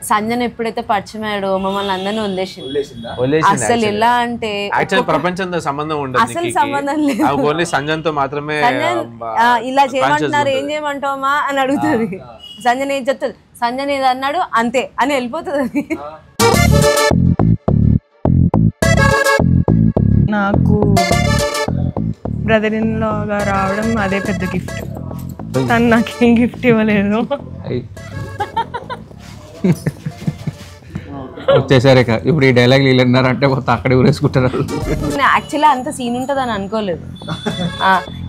సంజన ఎప్పుడైతే పరిచయం అయ్యాడో మమ్మల్ని అందరినీ వదిలేసింది. అసలు ఎలా అంటే ప్రపంచంతో సంబంధం ఉండదు, అసలు సంబంధం లేదు, ఓన్లీ సంజన్తో మాత్రమే. ఇలా చేయమంటున్నారు, ఏం చేయమంటావమ్మా అని అడుగుతుంది. సంజన ఏం చెప్తుంది, సంజన ఏది అన్నాడు అంతే అని వెళ్ళిపోతుంది. నాకు బ్రదర్ ఇన్ లాగా రావడం అదే పెద్ద గిఫ్ట్. తను నాకేం గిఫ్ట్ ఇవ్వలేదు. వచ్చేసరే ఇప్పుడు ఈ డైలాగ్ వీళ్ళు విన్నారంటే మొత్తం అక్కడే ఊరేసుకుంటారు. యాక్చువల్లీ అంత సీన్ ఉంటుంది అని అనుకోలేదు.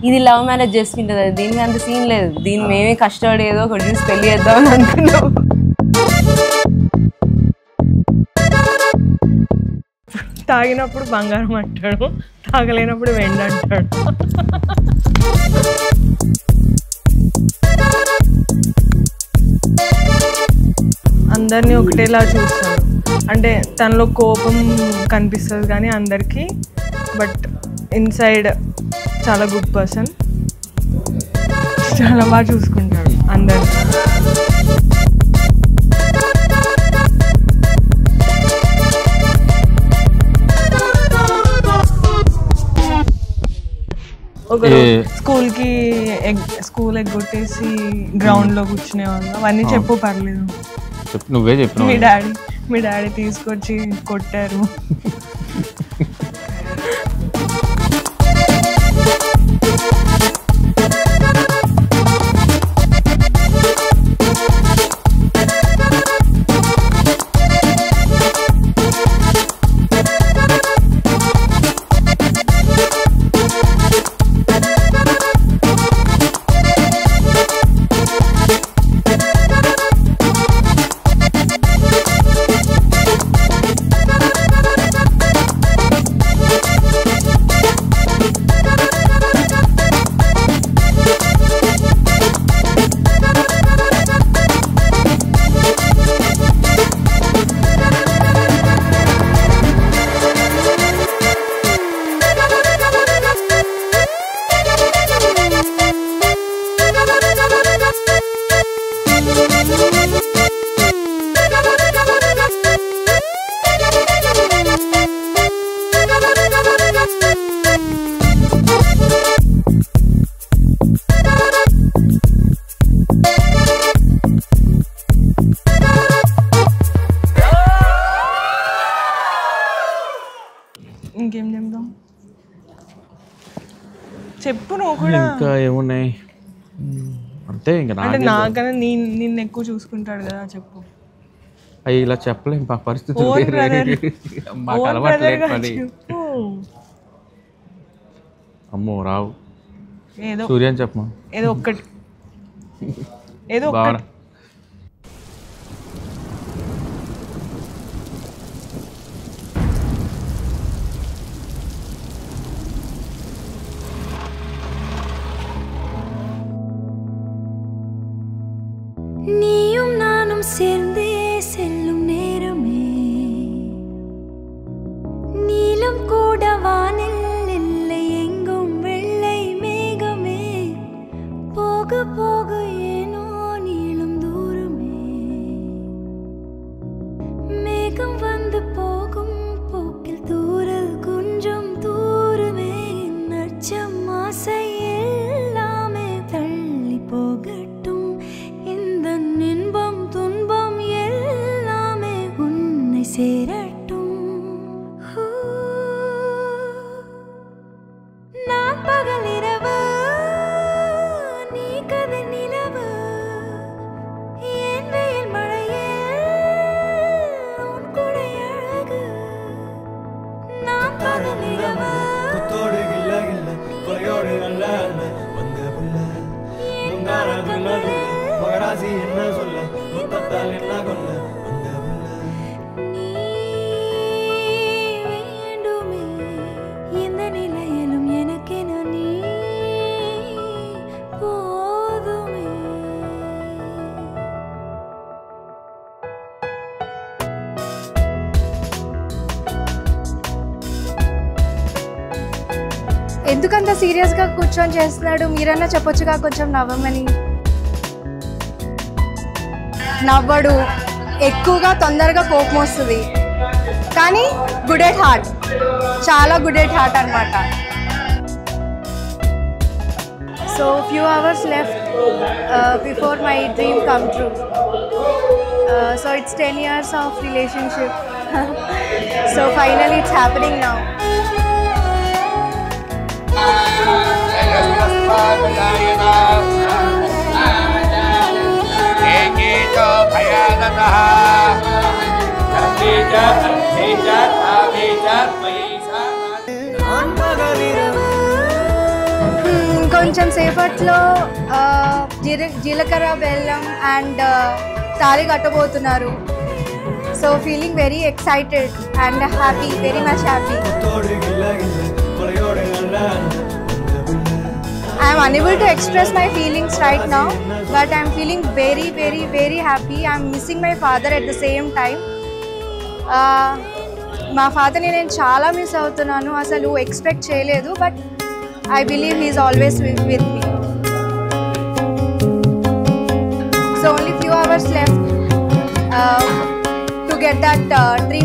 ఇది లవ్ మ్యారేజ్ చేసుకుంటుంది, దీనికి అంత సీన్ లేదు. దీన్ని మేమే కష్టపడి ఏదో ఒకటి చూసి పెళ్లి చేద్దామని అనుకున్నాం. తాగినప్పుడు బంగారం అంటాడు, తాగలేనప్పుడు వెండి అంటాడు. అందరినీ ఒకటేలా చూస్తాడు. అంటే తనలో కోపం కనిపిస్తుంది కానీ అందరికీ, బట్ ఇన్సైడ్ చాలా గుడ్ పర్సన్. చాలా బాగా చూసుకుంటాడు అందరినీ. ఒకరు స్కూల్ ఎగ్గొట్టేసి గ్రౌండ్ లో కూర్చునే వాళ్ళు. అవన్నీ చెప్పు పర్లేదు, నువ్వే చెప్పు. మీ డాడీ తీసుకొచ్చి కొట్టారు. ఇంకేం చెప్దాం చెప్పు. నువ్వు కూడా ఇంకా ఏమున్నాయి అంతే. ఇంకా అంటే నాకన్నా నిన్ను ఎక్కువ చూసుకుంటాడు కదా, చెప్పు. అవి ఇలా చెప్పలేం, మా పరిస్థితి మాకు అలవాట్లేదు పని. అమ్మో రావు. ఏదో సూర్యని చెప్పమా, ఏదో ఒక్కటి, ఏదో ఒక్కటి. நீயும் நானும் சேர்ந்தே செல்லும் நேரமே, நீலம் கூட வானில் இல்லை எங்கும் வெள்ளை மேகமே, போக போக ஏனோ நீளும் தூரமே, மேகம் வந்து போகும் போக்கில் தூரல் கொஞ்சம் தூரமே, நச்சம் ஆசை எல்லாமே தள்ளி போகட்டும், இன்பம் துன்பம் எல்லாமே உன்னை சேரட்டும். நான் பகல் இரவு, நீ கதிர் நிலவு, என் வெயில் மழையில் உன் குடை அழகு. நான் பகல் இரவு, குத்தோடு கில்ல கில்ல கொலையோடு நல்ல வந்த புள்ள மகராசி என்ன சொல்ல முத்தத்தால் என்ன கொல்ல வந்த புள்ள. நீ வேண்டுமே எந்த நிலையிலும் எனக்கென நீ போதுமே. ఎందుకంత సీరియస్ గా కూర్చొని చేస్తున్నాడు? మీరన్నా చెప్పొచ్చుగా కొంచెం నవ్వమని. నవ్వడు, ఎక్కువగా తొందరగా కోపం వస్తుంది, కానీ గుడ్ ఎట్ హార్ట్, చాలా గుడ్ ఎట్ హార్ట్ అనమాట. So few hours left before my dream come true. So it's 10 years of relationship. So finally it's happening now. కొంచెం సేపట్లో జీలకర్ర బెల్లం అండ్ తాళి కట్టబోతున్నారు. So feeling very excited and happy, very much happy. I'm unable to express my feelings right now, but I'm feeling very, very, very happy. I'm missing my father at the same time. మా ఫాదర్ని నేను చాలా miss అవుతున్నాను, అసలు expect చేయలేదు, but I believe he is always with me. So only few hours left to get that dream